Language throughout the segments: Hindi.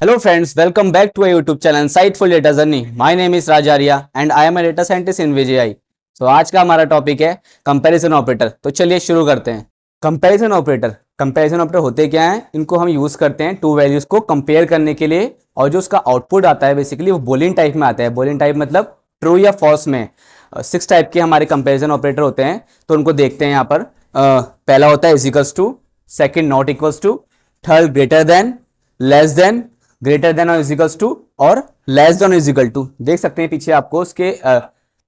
Hello friends, welcome back to our YouTube channel Insightful Data Journey. My name is Raj Arya and I am a data scientist in VGI. So आज का हमारा टॉपिक है कंपैरिजन ऑपरेटर। तो चलिए शुरू करते हैं। कंपैरिजन ऑपरेटर होते क्या हैं? इनको हम यूज करते हैं टू वैल्यूज को कंपेयर करने के लिए, और जो उसका आउटपुट आता है बेसिकली वो बूलियन टाइप में आता है। बूलियन टाइप मतलब ट्रू या फॉल्स में। 6 टाइप के हमारे कंपैरिजन ऑपरेटर होते हैं, तो उनको देखते हैं यहाँ पर। पहला होता है equals to, second not equals to, third greater than, less than, greater than और इजिकल्स टू, और लेस देन इजिकल टू। देख सकते हैं पीछे आपको उसके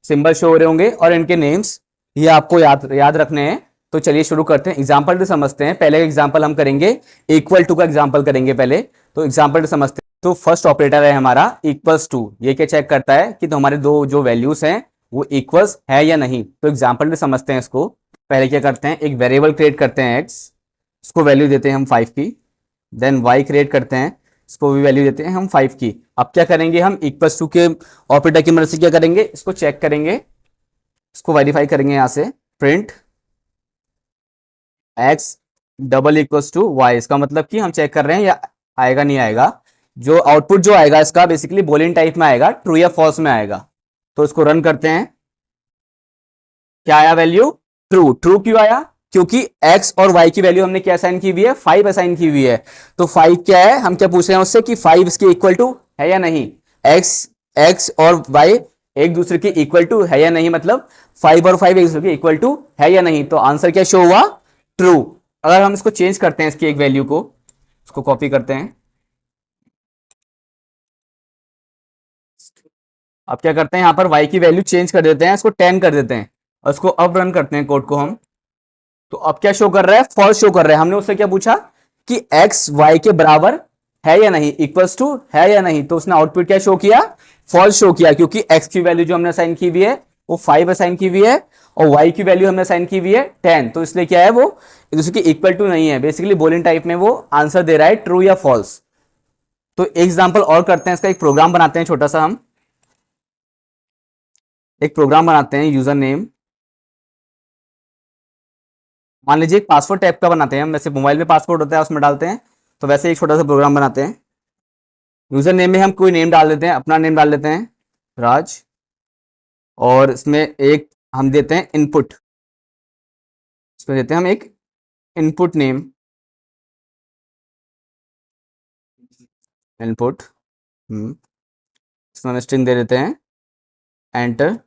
सिंबल शो हो रहे होंगे और इनके नेम्स ये आपको याद रखने हैं। तो चलिए शुरू करते हैं। एग्जांपल तो समझते हैं। पहले एग्जांपल हम करेंगे इक्वल टू का एग्जांपल करेंगे पहले। तो एग्जांपल तो समझते हैं। तो फर्स्ट ऑपरेटर है हमारा इक्वल्स टू। ये क्या चेक करता है कि तो हमारे दो जो वैल्यूज हैं वो इक्वल्स है या नहीं। तो एग्जाम्पल में समझते हैं इसको। पहले क्या करते हैं, एक वेरिएबल क्रिएट करते हैं एक्स, उसको वैल्यू देते हैं हम 5 की। देन वाई क्रिएट करते हैं, इसको भी वैल्यू देते हैं हम 5 की। अब क्या करेंगे, हम इक्वल्स टू के ऑपरेटर की मदद से क्या करेंगे, इसको चेक करेंगे, इसको वेरीफाई करेंगे। यहां से print x double equals to y. इसका मतलब कि हम चेक कर रहे हैं या आएगा नहीं आएगा। जो आउटपुट जो आएगा इसका बेसिकली बूलियन टाइप में आएगा, ट्रू या फॉल्स में आएगा। तो इसको रन करते हैं। क्या आया वैल्यू? ट्रू। ट्रू क्यों आया? क्योंकि x और y की वैल्यू हमने क्या असाइन की हुई है, 5 असाइन की हुई है। तो 5 क्या है, हम क्या पूछ रहे हैं उससे कि 5 इसके इक्वल टू है या नहीं। x और y एक दूसरे के इक्वल टू है या नहीं, मतलब 5 और 5 एक दूसरे के इक्वल टू है या नहीं। तो आंसर क्या शो हुआ? ट्रू। अगर हम इसको चेंज करते हैं, इसकी एक वैल्यू को, इसको कॉपी करते हैं। अब क्या करते हैं, यहां पर y की वैल्यू चेंज कर देते हैं, इसको 10 कर देते हैं, और इसको अब रन करते हैं कोड को हम। तो अब क्या शो कर रहा है? फॉल्स शो कर रहा है। हमने उससे क्या पूछा कि x y के बराबर है या नहीं, इक्वल्स टू है या नहीं। तो उसने आउटपुट क्या शो किया? फॉल्स शो किया, क्योंकि x की वैल्यू जो हमने असाइन की हुई है वो 5 असाइन की हुई है, और y की वैल्यू हमने असाइन की हुई है 10। तो इसलिए क्या है, वो एक दूसरे की इक्वल टू नहीं है। बेसिकली बूलियन टाइप में वो आंसर दे रहा है ट्रू या फॉल्स। तो एग्जाम्पल और करते हैं, इसका एक प्रोग्राम बनाते हैं छोटा सा। हम एक प्रोग्राम बनाते हैं, यूजर नेम मान लीजिए एक पासवर्ड टाइप का बनाते हैं हम। वैसे मोबाइल में पासवर्ड होता है उसमें डालते हैं, तो वैसे एक छोटा सा प्रोग्राम बनाते हैं। यूजर नेम में हम कोई नेम डाल देते हैं, अपना नेम डाल देते हैं राज, और इसमें एक हम देते हैं इनपुट। इसमें देते हैं हम एक इनपुट नेम, इनपुट। इसमें हम स्ट्रिंग दे देते हैं एंटर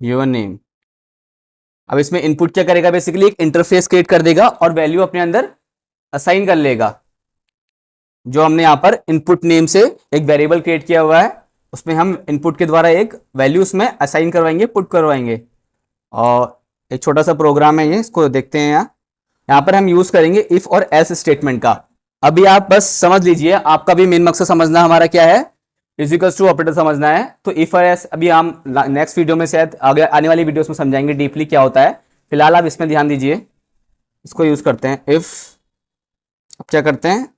योर नेम। अब इसमें इनपुट क्या करेगा, बेसिकली एक इंटरफेस क्रिएट कर देगा और वैल्यू अपने अंदर असाइन कर लेगा। जो हमने यहां पर इनपुट नेम से एक वेरिएबल क्रिएट किया हुआ है, उसमें हम इनपुट के द्वारा एक वैल्यू उसमें असाइन करवाएंगे, पुट करवाएंगे। और एक छोटा सा प्रोग्राम है ये, इसको देखते हैं। यहाँ पर हम यूज करेंगे इफ और एल्स स्टेटमेंट का। अभी आप बस समझ लीजिए, आपका भी मेन मकसद समझना हमारा क्या है, इजिकल्स टू ऑपरेटर समझना है। तो इफ और एल्स अभी हम नेक्स्ट वीडियो में शायद आगे आने वाली वीडियोस में समझाएंगे डीपली क्या होता है। फिलहाल आप इसमें ध्यान दीजिए। इसको यूज करते हैं इफ। अब क्या करते हैं,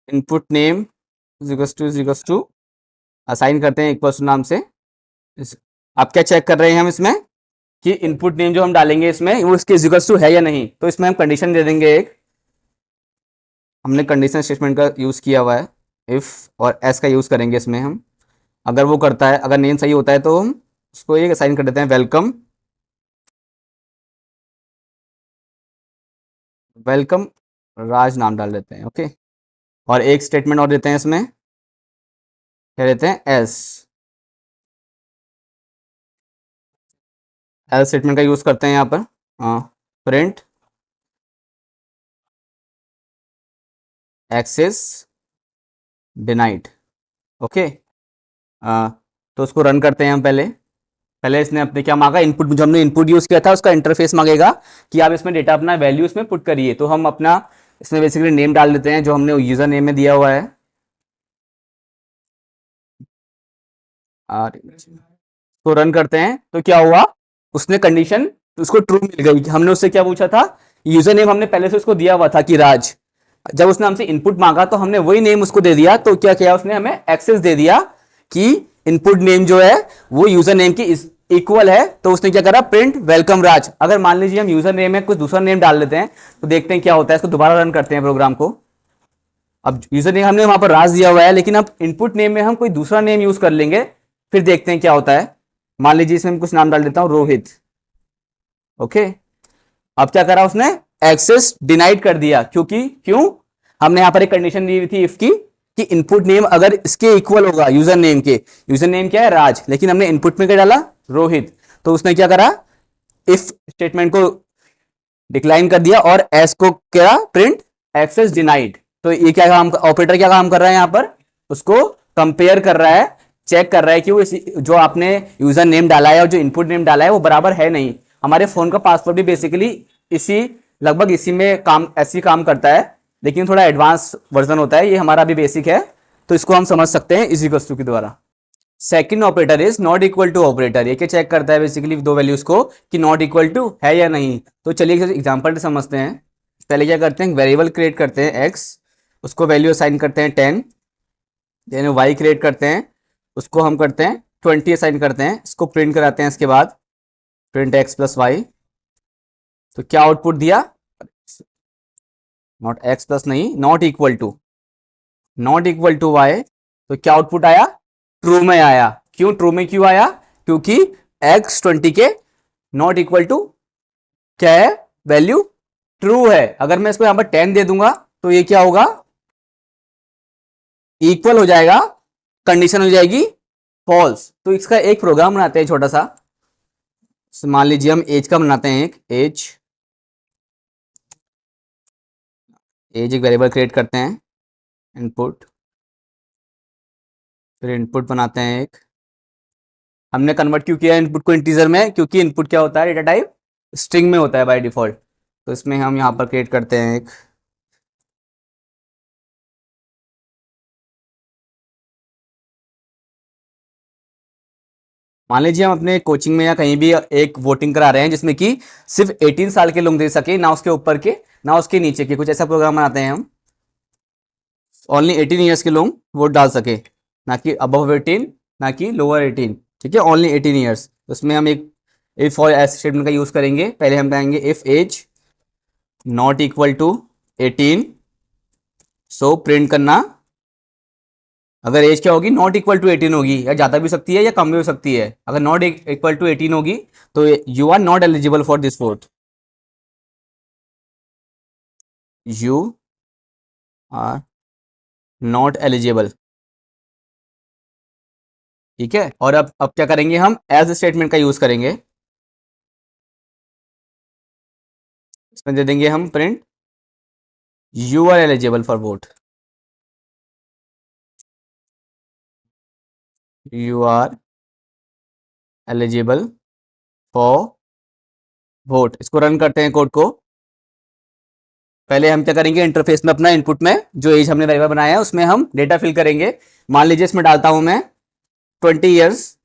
input name equals to assign करते हैं इक्वल्स टू नाम से। अब क्या चेक कर रहे हैं हम इसमें कि इनपुट नेम जो हम डालेंगे इसमें वो इसके इक्वल्स टू है या नहीं। तो इसमें हम कंडीशन दे देंगे एक, हमने कंडीशन स्टेटमेंट का यूज किया हुआ है। इफ और एस का यूज करेंगे इसमें हम। अगर वो करता है, अगर नेम सही होता है तो हम उसको एक असाइन कर देते हैं वेलकम, वेलकम राज नाम डाल देते हैं। ओके, और एक स्टेटमेंट और देते हैं इसमें, क्या देते हैं, एल्स। एल्स स्टेटमेंट का यूज करते हैं यहाँ पर। Print access denied. ओके, तो उसको रन करते हैं हम। पहले इसने अपने क्या मांगा, इनपुट। जो हमने इनपुट यूज किया था उसका इंटरफेस मांगेगा कि आप इसमें डेटा अपना वैल्यू इसमें पुट करिए। तो हम अपना इसमें बेसिकली नेम डाल देते हैं जो हमने यूजर नेम में दिया हुआ है। और तो रन करते हैं, तो क्या हुआ, उसने कंडीशन उसको ट्रू मिल गई। हमने उससे क्या पूछा था, यूजर नेम हमने पहले से उसको दिया हुआ था कि राज। जब उसने हमसे इनपुट मांगा तो हमने वही नेम उसको दे दिया। तो क्या किया उसने, हमें एक्सेस दे दिया कि इनपुट नेम जो है वो यूजर नेम की इक्वल है तो उसने क्या करा, प्रिंट वेलकम राज। अगर मान लीजिए हम यूजर नेम में कुछ दूसरा नेम डाल देते हैं तो देखते हैं क्या होता है। इसको दोबारा रन करते हैं प्रोग्राम को। अब यूजर नेम हमने वहां पर राज दिया हुआ है, लेकिन अब इनपुट नेम में हम कोई दूसरा नेम यूज कर लेंगे, फिर देखते हैं क्या होता है। मान लीजिए इसमें कुछ नाम डाल देता हूं, रोहित। ओके, अब क्या करा उसने, एक्सेस डिनाइड कर दिया। क्यों हमने यहां पर एक कंडीशन दी हुई थी इफ की, कि इनपुट नेम अगर इसके इक्वल होगा यूजर नेम के, यूजर नेम क्या है राज, लेकिन हमने इनपुट में क्या डाला, रोहित, तो उसने क्या करा, इफ स्टेटमेंट को डिक्लाइन कर दिया और एस को क्या, प्रिंट एक्सेस डिनाइड। तो ये क्या काम, ऑपरेटर क्या काम कर रहा है यहां पर, उसको कंपेयर कर रहा है, चेक कर रहा है कि वो जो आपने यूजर नेम डाला है और जो इनपुट नेम डाला है वो बराबर है नहीं। हमारे फोन का पासवर्ड भी बेसिकली इसी, लगभग इसी में काम, ऐसी काम करता है, लेकिन थोड़ा एडवांस वर्जन होता है। ये हमारा भी बेसिक है, तो इसको हम समझ सकते हैं इसी वस्तु के द्वारा। Second operator is not equal to operator. ये क्या चेक करता है बेसिकली दो वैल्यूज को कि नॉट इक्वल टू है या नहीं। तो चलिए एग्जांपल समझते हैं। पहले क्या करते हैं, वेरिएबल क्रिएट करते हैं एक्स, उसको वैल्यू असाइन करते हैं 10, देन वाई क्रिएट करते हैं, उसको हम करते हैं 20 असाइन करते हैं, इसको प्रिंट कराते हैं। इसके बाद प्रिंट एक्स प्लस वाई, तो क्या आउटपुट दिया, नॉट एक्स प्लस नहीं, नॉट इक्वल टू वाई, तो क्या आउटपुट आया, ट्रू में आया। ट्रू में क्यों आया, क्योंकि x 20 के नॉट इक्वल टू क्या है, वैल्यू ट्रू है। अगर मैं इसको यहां पर 10 दे दूंगा तो ये क्या होगा, इक्वल हो जाएगा, कंडीशन हो जाएगी फॉल्स। तो इसका एक प्रोग्राम बनाते हैं छोटा सा। मान लीजिए हम एज का बनाते हैं, एक एज एक वेरिएबल क्रिएट करते हैं, इनपुट, फिर इनपुट बनाते हैं एक, हमने कन्वर्ट क्यों किया इनपुट को इंटीजर में, क्योंकि इनपुट क्या होता है, डेटा टाइप स्ट्रिंग में होता है बाय डिफॉल्ट। तो इसमें हम यहां पर क्रिएट करते हैं एक, मान लीजिए हम अपने कोचिंग में या कहीं भी एक वोटिंग करा रहे हैं जिसमें कि सिर्फ 18 साल के लोग दे सके, ना उसके ऊपर के ना उसके नीचे के, कुछ ऐसा प्रोग्राम बनाते हैं हम, ओनली 18 ईयर्स के लोग वोट डाल सके, ना कि अबव 18 ना कि लोअर 18, ठीक है, ओनली 18 ईयर्स। उसमें हम एक इफ और एल्स स्टेटमेंट का यूज करेंगे। पहले हम कहेंगे if age not equal to 18, so print करना, अगर एज क्या होगी, नॉट इक्वल टू 18 होगी, या ज्यादा भी हो सकती है या कम भी हो सकती है। अगर नॉट इक्वल टू 18 होगी तो you are not eligible for this vote, you are not eligible, ठीक है। और अब क्या करेंगे, हम एज स्टेटमेंट का यूज करेंगे। इसमें दे देंगे हम print you are eligible for vote, you are eligible for vote. इसको रन करते हैं कोड को। पहले हम क्या करेंगे, इंटरफेस में अपना इनपुट में जो एज हमने वेरिएबल बनाया है उसमें हम डेटा फिल करेंगे। मान लीजिए इसमें डालता हूं मैं 20 ईयर्स,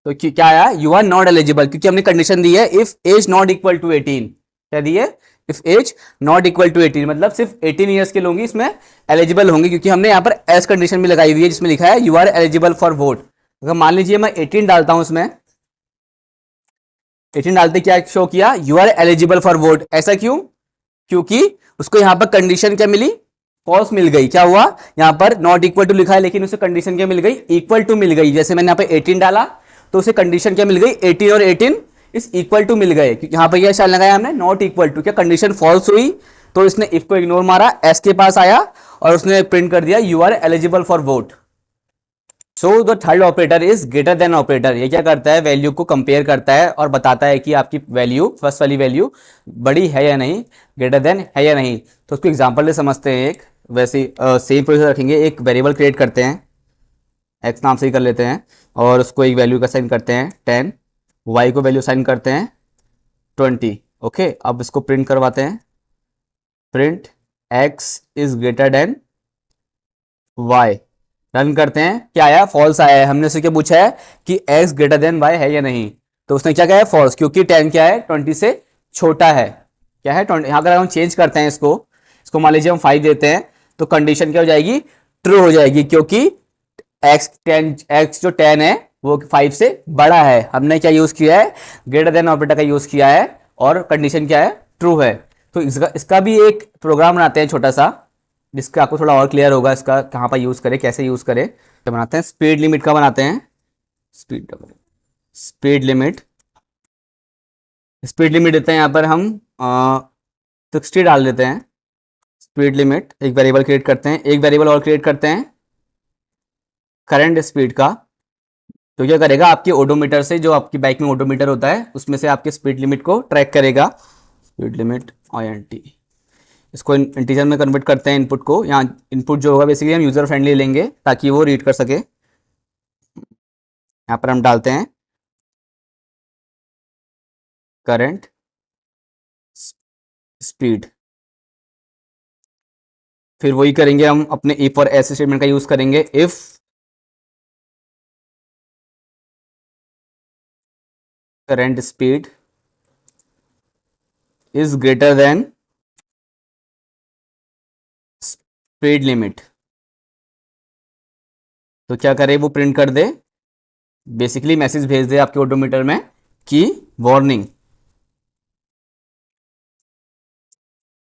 तो क्या आया, यू आर नॉट एलिजिबल, क्योंकि हमने कंडीशन दी है if age not equal to 18। क्या दी है, if age not equal to 18, मतलब सिर्फ 18 ईयर्स के लोग इसमें एलिजिबल होंगे, क्योंकि हमने यहाँ पर एज कंडीशन भी लगाई हुई है जिसमें लिखा है you are eligible for vote. अगर मान लीजिए मैं 18 डालता हूं, इसमें 18 डालते क्या शो किया, you are eligible for vote. ऐसा क्यों, क्योंकि उसको यहां पर कंडीशन क्या मिली, फॉल्स मिल गई। क्या हुआ, यहां पर नॉट इक्वल टू लिखा है लेकिन उसे कंडीशन क्या मिल गई, इक्वल टू मिल गई। जैसे मैंने यहां पर 18 डाला तो उसे कंडीशन क्या मिल गई, 18 और 18 इस इक्वल टू मिल गए, क्योंकि यहां पर यह शायद लगाया हमने नॉट इक्वल टू, क्या कंडीशन फॉल्स हुई तो इसने इफ को इग्नोर मारा, एस के पास आया और उसने प्रिंट कर दिया you are eligible for vote. So the third operator is greater than operator. ये क्या करता है, वैल्यू को कंपेयर करता है और बताता है कि आपकी वैल्यू, फर्स्ट वाली वैल्यू बड़ी है या नहीं, ग्रेटर देन है या नहीं। तो उसको एग्जांपल ले समझते हैं एक, वैसे सेम प्रोसेस रखेंगे। एक वेरिएबल क्रिएट करते हैं, एक्स नाम से ही कर लेते हैं, और उसको एक वैल्यू का साइन करते हैं 10, वाई को वैल्यू साइन करते हैं 20। ओके, अब इसको प्रिंट करवाते हैं, print x is greater than y. Run करते हैं, क्या आया, फॉल्स आया है। हमने उससे क्या पूछा है कि x ग्रेटर देन y है या नहीं, तो उसने क्या कहा है, फॉल्स, क्योंकि 10 क्या है, 20 से छोटा है। क्या है, 20। यहां अगर हम चेंज करते हैं इसको मान लीजिए हम 5 देते हैं तो कंडीशन क्या हो जाएगी, ट्रू हो जाएगी, क्योंकि x जो 10 है वो 5 से बड़ा है। हमने क्या यूज किया है, ग्रेटर देन ऑपरेटर का यूज किया है और कंडीशन क्या है, ट्रू है। तो इसका भी एक प्रोग्राम बनाते हैं छोटा सा, जिसका आपको थोड़ा और क्लियर होगा इसका कहाँ पर यूज करें, कैसे यूज करें। तो बनाते हैं स्पीड लिमिट का, बनाते हैं speed speed limit. Speed limit देते हैं यहाँ पर हम 60 डाल देते हैं। स्पीड लिमिट एक वेरिएबल क्रिएट करते हैं, एक वेरिएबल और क्रिएट करते हैं करंट स्पीड का। तो क्या करेगा, आपके ओडोमीटर से, जो आपकी बाइक में ओडोमीटर होता है उसमें से आपके स्पीड लिमिट को ट्रैक करेगा। स्पीड लिमिट INT, इसको इंटीजर में कन्वर्ट करते हैं इनपुट को। यहाँ इनपुट जो होगा बेसिकली हम यूजर फ्रेंडली लेंगे ताकि वो रीड कर सके। यहाँ पर हम डालते हैं करंट स्पीड। फिर वही करेंगे हम अपने इफ और एल्स स्टेटमेंट का यूज करेंगे। If current speed is greater then speed limit, तो क्या करे, वो प्रिंट कर दे, बेसिकली मैसेज भेज दे आपके ओडोमीटर में कि वार्निंग।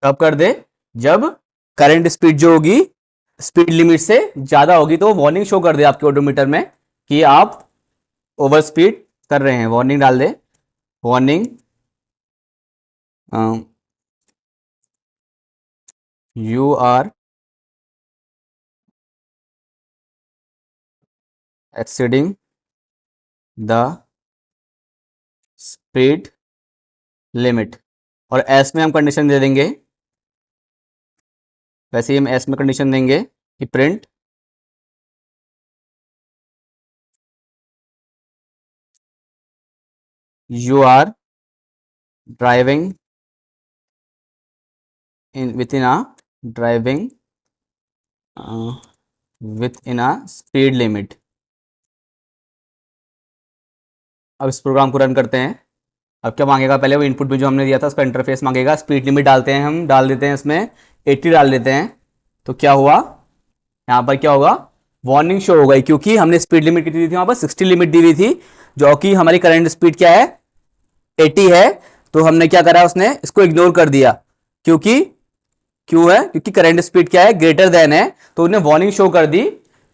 कब कर दे, जब करंट स्पीड जो होगी स्पीड लिमिट से ज्यादा होगी, तो वार्निंग शो कर दे आपके ओडोमीटर में कि आप ओवर स्पीड कर रहे हैं। वार्निंग डाल दे, warning you are exceeding the speed limit. और एस में हम कंडीशन दे देंगे, वैसे ही हम एस में कंडीशन देंगे कि print you are driving in within a driving within a speed limit. अब इस प्रोग्राम को रन करते हैं। अब क्या मांगेगा, पहले वो इनपुट में जो हमने दिया था उसका इंटरफेस मांगेगा। स्पीड लिमिट डालते हैं, हम डाल देते हैं इसमें 80 डाल देते हैं। तो क्या हुआ, यहाँ पर क्या होगा, वार्निंग शो हो गई, क्योंकि हमने स्पीड लिमिट कितनी दी थी, वहां पर 60 लिमिट दी हुई थी, जो कि हमारी करंट स्पीड क्या है, 80 है। तो हमने क्या करा, उसने इसको इग्नोर कर दिया, क्योंकि क्यों है, क्योंकि करंट स्पीड क्या है, ग्रेटर देन है। तो उन्हें वार्निंग शो कर दी,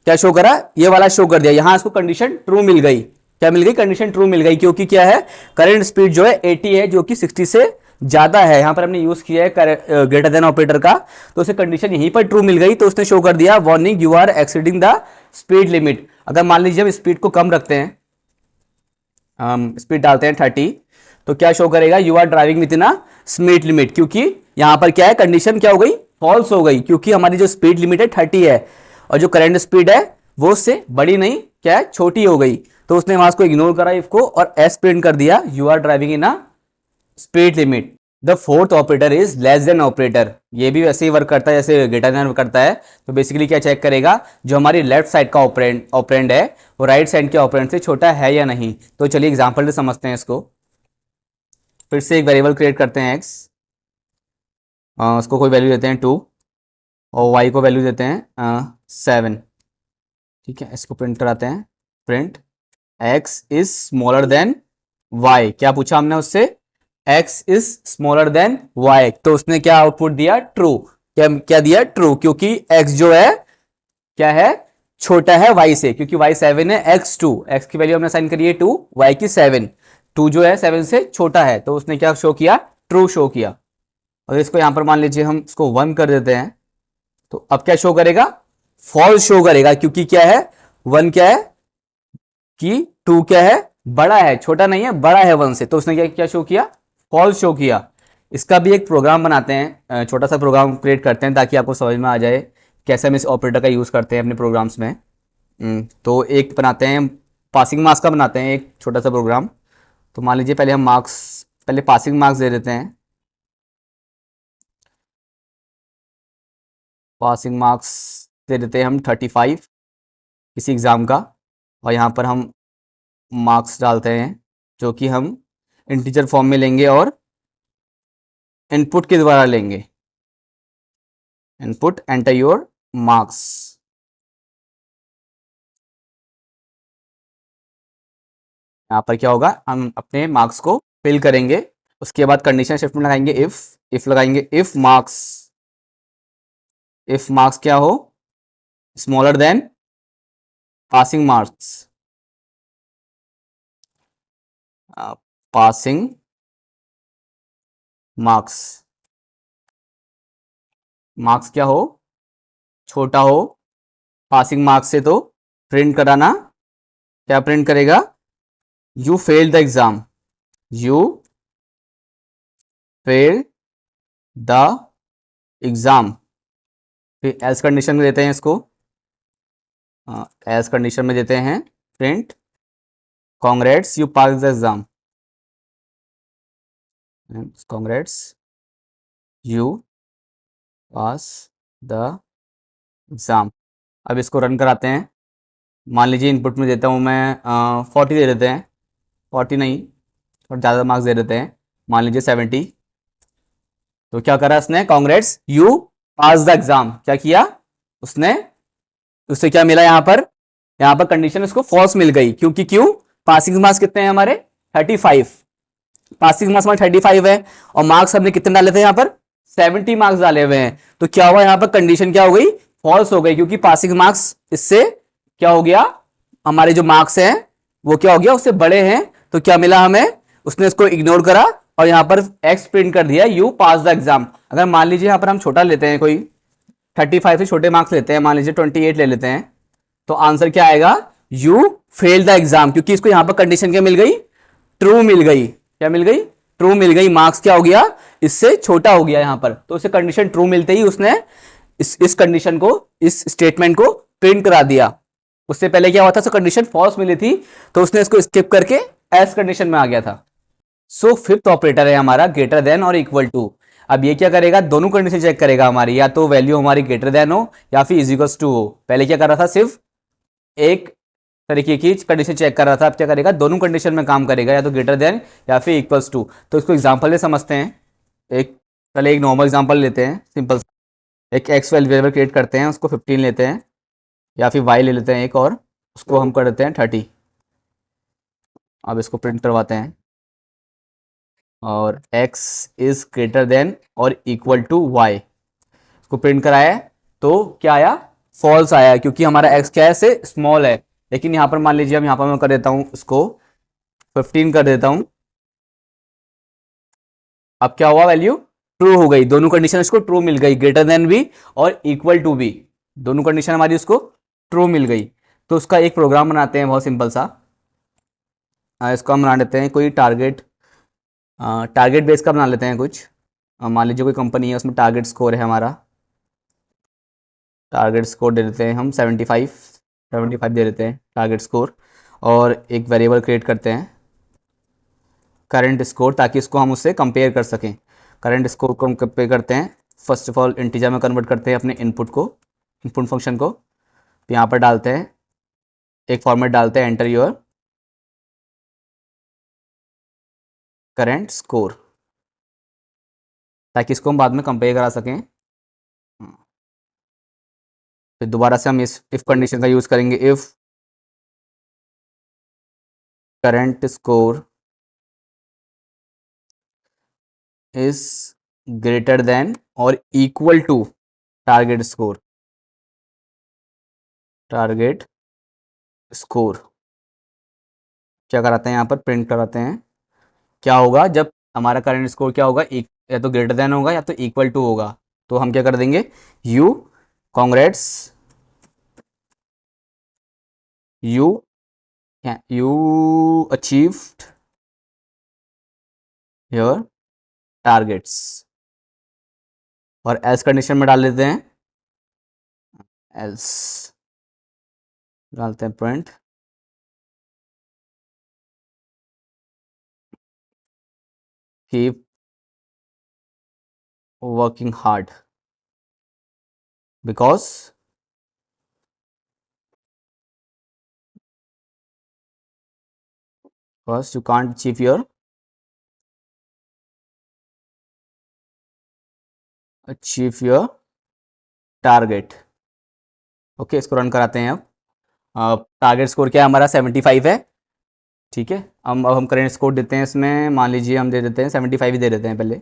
क्या शो करा, ये वाला शो कर दिया। यहां इसको कंडीशन ट्रू मिल गई, क्या मिल गई, कंडीशन ट्रू मिल गई, क्योंकि क्या है, करंट स्पीड जो है 80 है, जो कि 60 से ज्यादा है। यहां पर हमने यूज किया है ग्रेटर देन ऑपरेटर का, तो उसे कंडीशन यहीं पर ट्रू मिल गई, तो उसने शो कर दिया warning you are exceeding the speed limit. अगर मान लीजिए हम स्पीड को कम रखते हैं, हम स्पीड डालते हैं 30, तो क्या शो करेगा, you are driving within a speed limit, क्योंकि यहां पर क्या है, कंडीशन क्या हो गई, फॉल्स हो गई, क्योंकि हमारी जो स्पीड लिमिट है 30 है और जो करंट स्पीड है वो उससे बड़ी नहीं, क्या है, छोटी हो गई। तो उसने वहां को इग्नोर करा इफ को और एस प्रिंट कर दिया, you are driving in a speed limit. The fourth operator is less than operator. ये भी वैसे ही वर्क करता है जैसे ग्रेटर देन करता है। तो बेसिकली क्या चेक करेगा, जो हमारी लेफ्ट साइड का ऑपरेंड है वो राइट साइड के ऑपरेंड से छोटा है या नहीं। तो चलिए एग्जांपल से समझते हैं इसको। फिर से एक वेरिएबल क्रिएट करते हैं एक्स, उसको कोई वैल्यू देते हैं 2 और वाई को वैल्यू देते हैं 7। ठीक है, इसको प्रिंट कराते हैं, print x is smaller than y. क्या पूछा हमने उससे, x is smaller than y, तो उसने क्या आउटपुट दिया, ट्रू। क्या क्या दिया, ट्रू, क्योंकि एक्स जो है क्या है, छोटा है वाई से, क्योंकि वाई 7 है, एक्स 2, एक्स की वैल्यू हमने साइन करी है 2, वाई की 7, 2 जो है 7 से छोटा है, तो उसने क्या शो किया, ट्रू शो किया। और इसको यहां पर मान लीजिए हम इसको 1 कर देते हैं, तो अब क्या शो करेगा, फॉल्स शो करेगा, क्योंकि क्या है, 1 क्या है कि 2 क्या है, बड़ा है, छोटा नहीं है, बड़ा है 1 से, तो उसने क्या क्या शो किया, फॉल्स शो किया। इसका भी एक प्रोग्राम बनाते हैं, छोटा सा प्रोग्राम क्रिएट करते हैं ताकि आपको समझ में आ जाए कैसे हम इस ऑपरेटर का यूज करते हैं अपने प्रोग्राम्स में। तो एक बनाते हैं, पासिंग मार्क्स का बनाते हैं एक छोटा सा प्रोग्राम। तो मान लीजिए पहले हम मार्क्स, पहले पासिंग मार्क्स दे देते हैं, पासिंग मार्क्स दे देते हैं हम 35 किसी एग्ज़ाम का। और यहाँ पर हम मार्क्स डालते हैं जो कि हम इंटीजर फॉर्म में लेंगे और इनपुट के द्वारा लेंगे, इनपुट एंटर योर मार्क्स। यहाँ पर क्या होगा, हम अपने मार्क्स को फिल करेंगे। उसके बाद कंडीशन स्टेटमेंट लगाएंगे, इफ लगाएंगे, इफ मार्क्स क्या हो, smaller than passing marks, passing marks, marks क्या हो, छोटा हो पासिंग मार्क्स से, तो प्रिंट कराना, क्या प्रिंट करेगा, you fail the exam, you fail the exam. फिर एल्स कंडीशन में देते हैं इसको, एल्स कंडीशन में देते हैं print congrats you pass the exam, congrats you pass the exam. अब इसको रन कराते हैं। मान लीजिए इनपुट में देता हूँ मैं 40 दे देते हैं, 40 नहीं और ज़्यादा मार्क्स दे देते हैं, मान लीजिए 70। तो क्या करा उसने, congrats you pass the exam, क्या किया उसने, उससे क्या मिला, यहाँ पर कंडीशन उसको फॉल्स मिल गई, क्योंकि क्यों, पासिंग मार्क्स कितने हैं हमारे 35, पासिंग मार्क्स हमारे 35 है और मार्क्स हमने कितने डाले थे यहाँ पर 70 मार्क्स डाले हुए हैं। तो क्या हुआ यहाँ पर कंडीशन क्या हो गई, फॉल्स हो गई, क्योंकि पासिंग मार्क्स इससे क्या हो गया, हमारे जो मार्क्स हैं वो क्या हो गया, उससे बड़े हैं। तो क्या मिला हमें, उसने इसको इग्नोर करा और यहाँ पर एक्स प्रिंट कर दिया, यू पास द एग्जाम। अगर मान लीजिए यहाँ पर हम छोटा लेते हैं, कोई 35 से छोटे मार्क्स लेते हैं, मान लीजिए 28 ले लेते हैं, तो आंसर क्या आएगा, यू फेल द एग्जाम, क्योंकि इसको यहां पर कंडीशन क्या मिल गई, ट्रू मिल गई, क्या मिल गई, ट्रू मिल गई, मार्क्स क्या हो गया, इससे छोटा हो गया यहां पर। तो उसे कंडीशन ट्रू मिलते ही उसने इस कंडीशन को, इस स्टेटमेंट को प्रिंट करा दिया। उससे पहले क्या हुआ था, कंडीशन फॉल्स मिली थी, तो उसने इसको स्किप करके एस कंडीशन में आ गया था। सो फिफ्थ ऑपरेटर है हमारा ग्रेटर देन और इक्वल टू। अब ये क्या करेगा, दोनों कंडीशन चेक करेगा हमारी, या तो वैल्यू हमारी ग्रेटर देन हो या फिर इज इक्वल टू हो। पहले क्या कर रहा था, सिर्फ एक तरीके की कंडीशन चेक कर रहा था, अब क्या करेगा, दोनों कंडीशन में काम करेगा, या तो ग्रेटर देन या फिर इक्वल्स टू। तो इसको एग्जांपल से समझते हैं। एक पहले एक नॉर्मल एग्जांपल लेते हैं, सिंपल, एक एक्स वेरिएबल क्रिएट करते हैं, उसको 15 लेते हैं, या फिर वाई ले लेते हैं एक, और उसको हम कर देते हैं 30। अब इसको प्रिंट करवाते हैं, और x इज ग्रेटर देन और इक्वल टू y, इसको प्रिंट कराया है, तो क्या आया, फॉल्स आया, क्योंकि हमारा x क्या है, से स्मॉल है। लेकिन यहाँ पर मान लीजिए, हम यहाँ पर मैं कर देता हूँ इसको 15 कर देता हूँ, अब क्या हुआ, वैल्यू ट्रू हो गई, दोनों कंडीशन इसको ट्रू मिल गई, ग्रेटर देन भी और इक्वल टू भी, दोनों कंडीशन हमारी उसको ट्रू मिल गई। तो उसका एक प्रोग्राम बनाते हैं बहुत सिंपल सा। इसको हम बना लेते हैं कोई टारगेट, टारगेट बेस का बना लेते हैं कुछ। मान लीजिए कोई कंपनी है, उसमें टारगेट स्कोर है हमारा, टारगेट स्कोर दे देते हैं हम 75 दे देते हैं टारगेट स्कोर, और एक वेरिएबल क्रिएट करते हैं करंट स्कोर, ताकि इसको हम उससे कंपेयर कर सकें। करंट स्कोर को हम कंपेयर करते हैं, फर्स्ट ऑफ ऑल इंटीजर में कन्वर्ट करते हैं अपने इनपुट को, इनपुट फंक्शन को, तो यहाँ पर डालते हैं एक फॉर्मेट, डालते हैं एंटर योर करंट स्कोर, ताकि इसको हम बाद में कंपेयर करा सकें। फिर दोबारा से हम इफ कंडीशन का यूज़ करेंगे, if current score is greater than और equal to target score, target score क्या कराते हैं, यहाँ पर प्रिंट कराते हैं। क्या होगा, जब हमारा करंट स्कोर क्या होगा, या तो ग्रेटर देन होगा या तो इक्वल टू होगा, तो हम क्या कर देंगे, you congrats you you achieved your targets, और एल्स कंडीशन में डाल देते हैं, एल्स डालते हैं print keep working hard because you can't achieve your target. Okay, इसको रन कराते हैं अब। टारगेट स्कोर क्या है हमारा 75 है, ठीक है। अब हम करंट स्कोर देते हैं इसमें, मान लीजिए हम दे देते हैं 75 ही दे देते हैं पहले।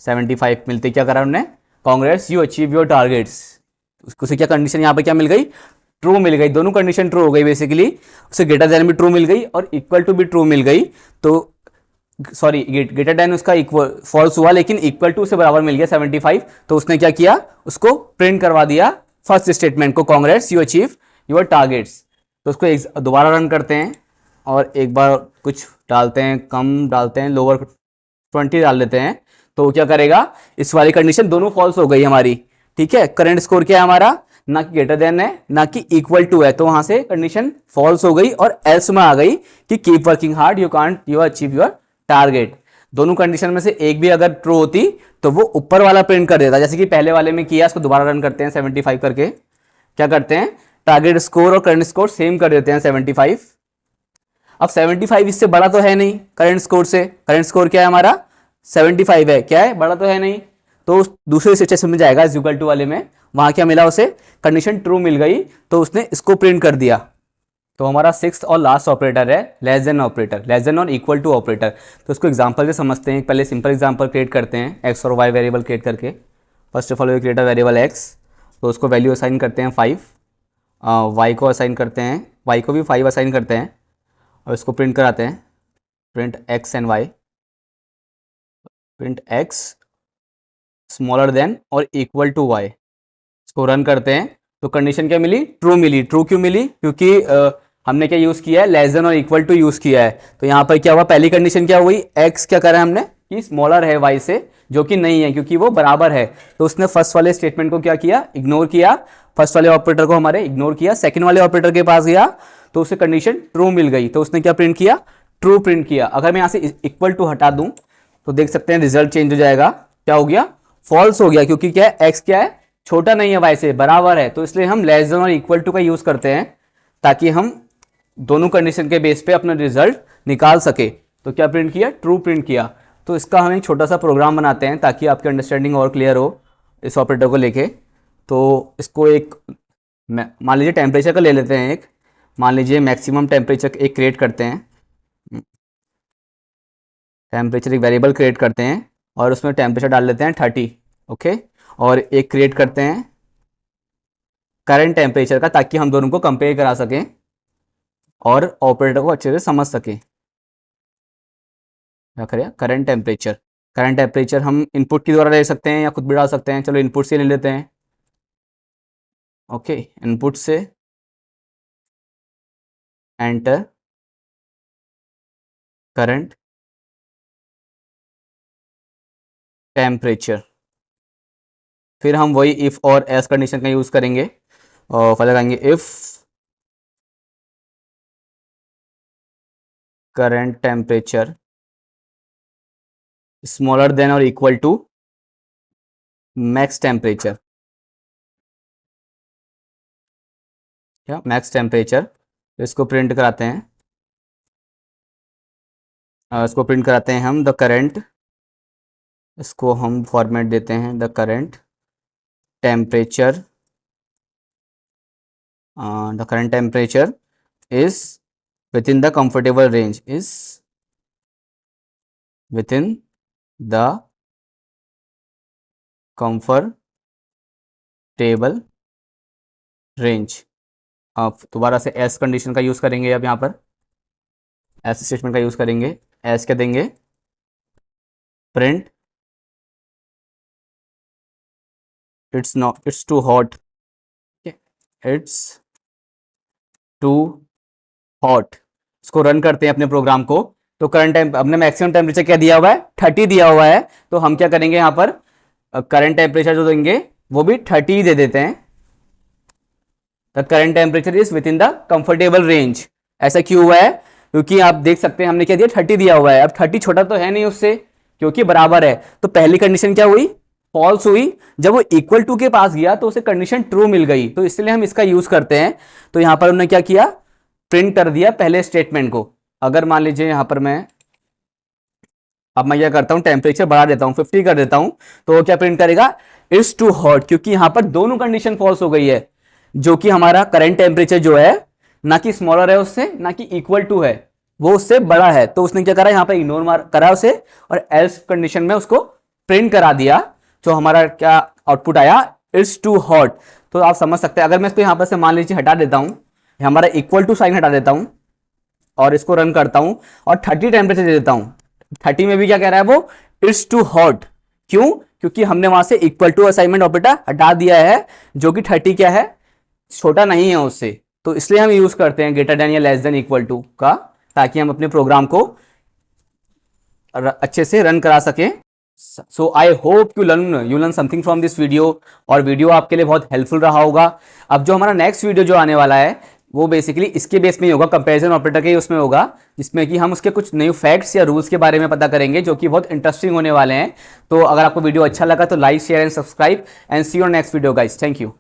75 मिलते क्या करा हमने, Congress you achieve your targets. उसको क्या कंडीशन यहाँ पे क्या मिल गई, ट्रू मिल गई, दोनों कंडीशन ट्रू हो गई बेसिकली। उसे ग्रेटर देन भी ट्रू मिल गई और इक्वल टू भी ट्रू मिल गई। तो सॉरी ग्रेटर देन उसका इक्वल फॉल्स हुआ, लेकिन इक्वल टू से बराबर मिल गया 75। तो उसने क्या किया, उसको प्रिंट करवा दिया फर्स्ट स्टेटमेंट को, Congress you achieve your targets. तो उसको दोबारा रन करते हैं और एक बार कुछ डालते हैं, कम डालते हैं, लोअर 20 डाल लेते हैं। तो क्या करेगा, इस वाली कंडीशन दोनों फॉल्स हो गई हमारी। ठीक है, करंट स्कोर क्या है हमारा, ना कि ग्रेटर देन है ना कि इक्वल टू है, तो वहां से कंडीशन फॉल्स हो गई और एल्स में आ गई कि keep working hard you can't you achieve your target. दोनों कंडीशन में से एक भी अगर ट्रू होती तो वो ऊपर वाला प्रिंट कर देता, जैसे कि पहले वाले में किया। इसको दोबारा रन करते हैं 75 करके। क्या करते हैं, टारगेट स्कोर और करंट स्कोर सेम कर देते हैं 75। अब 75 इससे बड़ा तो है नहीं करंट स्कोर से, करंट स्कोर क्या है हमारा 75 है, क्या है बड़ा तो है नहीं। तो दूसरे सिचुएशन में जाएगा इज इक्वल टू वाले में, वहां क्या मिला उसे, कंडीशन ट्रू मिल गई, तो उसने इसको प्रिंट कर दिया। तो हमारा सिक्स्थ और लास्ट ऑपरेटर है less than operator, less than और इक्वल टू ऑपरेटर। तो इसको एग्जांपल से समझते हैं। पहले सिंपल एग्जांपल क्रिएट करते हैं एक्स और वाई वेरिएबल क्रिएट करके। First of all we create a variable x, तो उसको वैल्यू असाइन करते हैं 5, वाई को असाइन करते हैं, वाई को भी 5 असाइन करते हैं और इसको प्रिंट कराते हैं, print x and y, print x smaller than और इक्वल टू वाई। इसको रन करते हैं तो कंडीशन क्या मिली, ट्रू मिली। ट्रू क्यों मिली, क्योंकि हमने क्या यूज किया है, लेस देन और इक्वल टू यूज किया है। तो यहाँ पर क्या हुआ, पहली कंडीशन क्या हुई, एक्स क्या करा है हमने कि स्मॉलर है वाई से, जो कि नहीं है क्योंकि वो बराबर है। तो उसने फर्स्ट वाले स्टेटमेंट को क्या किया, इग्नोर किया, फर्स्ट वाले ऑपरेटर को हमारे इग्नोर किया। सेकंड वाले ऑपरेटर के पास गया तो उसे कंडीशन ट्रू मिल गई, तो उसने क्या प्रिंट किया, ट्रू प्रिंट किया। अगर मैं यहाँ से इक्वल टू हटा दूं तो देख सकते हैं रिजल्ट चेंज हो जाएगा। क्या हो गया, फॉल्स हो गया, क्योंकि क्या है, एक्स क्या है, छोटा नहीं है वाई से, बराबर है। तो इसलिए हम लेस देन और इक्वल टू का यूज करते हैं ताकि हम दोनों कंडीशन के बेस पे अपना रिजल्ट निकाल सके। तो क्या प्रिंट किया, ट्रू प्रिंट किया। तो इसका हम एक छोटा सा प्रोग्राम बनाते हैं ताकि आपकी अंडरस्टैंडिंग और क्लियर हो इस ऑपरेटर को लेके। तो इसको एक मान लीजिए टेम्परेचर का ले लेते हैं, एक मान लीजिए मैक्सिमम टेम्परेचर एक क्रिएट करते हैं, टेम्परेचर एक वेरिएबल क्रिएट करते हैं और उसमें टेम्परेचर डाल लेते हैं 30। ओके, और एक क्रिएट करते हैं करंट टेम्परेचर का, ताकि हम दोनों को कंपेयर करा सकें और ऑपरेटर को अच्छे से समझ सकें। क्या करें, करंट टेम्परेचर, करंट टेम्परेचर हम इनपुट के द्वारा ले सकते हैं या खुद भी डाल सकते हैं। चलो इनपुट से ले लेते हैं। ओके, इनपुट से एंटर करंट टेम्परेचर, फिर हम वही इफ और एल्स कंडीशन का यूज करेंगे और फिर लगाएंगे if current temperature smaller than और इक्वल टू मैक्स टेम्परेचर। क्या, मैक्स टेम्परेचर। इसको प्रिंट कराते हैं, इसको प्रिंट कराते हैं हम द करंट, इसको हम फॉर्मेट देते हैं the current temperature, the current temperature is within the comfortable range, is within the comfortable range। अब दोबारा से एस कंडीशन का यूज करेंगे, अब यहाँ पर एस स्टेटमेंट का यूज करेंगे। एस क्या देंगे, print it's not, it's too hot, it's too hot. इसको रन करते हैं अपने प्रोग्राम को। तो करंट टाइम अपने मैक्सिमम टेम्परेचर क्या दिया हुआ है, 30 दिया हुआ है। तो हम क्या करेंगे, यहाँ पर करंट टेम्परेचर जो देंगे वो भी 30 दे देते हैं। The current temperature is with in the comfortable range. ऐसा क्यों हुआ है, क्योंकि आप देख सकते हैं हमने क्या दिया, 30 दिया हुआ है। अब 30 छोटा तो है नहीं उससे, क्योंकि बराबर है। तो पहली कंडीशन क्या हुई, फॉल्स हुई। जब वो इक्वल टू के पास गया तो उसे कंडीशन ट्रू मिल गई, तो इसलिए हम इसका यूज करते हैं। तो यहां पर हमने क्या किया, प्रिंट कर दिया पहले स्टेटमेंट को। अगर मान लीजिए यहां पर अब मैं क्या करता हूं, टेम्परेचर बढ़ा देता हूं, 50 कर देता हूं, तो वो क्या प्रिंट करेगा, इट्स टू हॉट, क्योंकि यहां पर दोनों कंडीशन फॉल्स हो गई है। जो कि हमारा करंट टेम्परेचर जो है ना कि स्मॉलर है उससे, ना कि इक्वल टू है, वो उससे बड़ा है, तो उसने क्या करा, यहाँ पे इग्नोर मार करा उसे और एल्स कंडीशन में उसको प्रिंट करा दिया। तो हमारा क्या आउटपुट आया, इट्स टू हॉट। तो आप समझ सकते हैं, अगर मैं इसको यहाँ पर से मान लीजिए हटा देता हूँ, हमारा इक्वल टू साइन हटा देता हूँ और इसको रन करता हूँ और 30 टेम्परेचर दे देता हूँ, 30 में भी क्या कह रहा है वो, इट्स टू हॉट। क्यों? क्योंकि हमने वहां से इक्वल टू असाइनमेंट ऑपरेटर हटा दिया है, जो कि 30 क्या है, छोटा नहीं है उससे। तो इसलिए हम यूज करते हैं ग्रेटर देन या लेस देन इक्वल टू का, ताकि हम अपने प्रोग्राम को अच्छे से रन करा सकें। So I hope you learn something from this video, और वीडियो आपके लिए बहुत हेल्पफुल रहा होगा। अब जो हमारा नेक्स्ट वीडियो जो आने वाला है वो बेसिकली इसके बेस में ही होगा, कंपैरिजन ऑपरेटर के ही उसमें होगा, जिसमें कि हम उसके कुछ न्यू फैक्ट्स या रूल्स के बारे में पता करेंगे, जो कि बहुत इंटरेस्टिंग होने वाले हैं। तो अगर आपको वीडियो अच्छा लगा तो like share and subscribe, and see you next video guys. Thank you.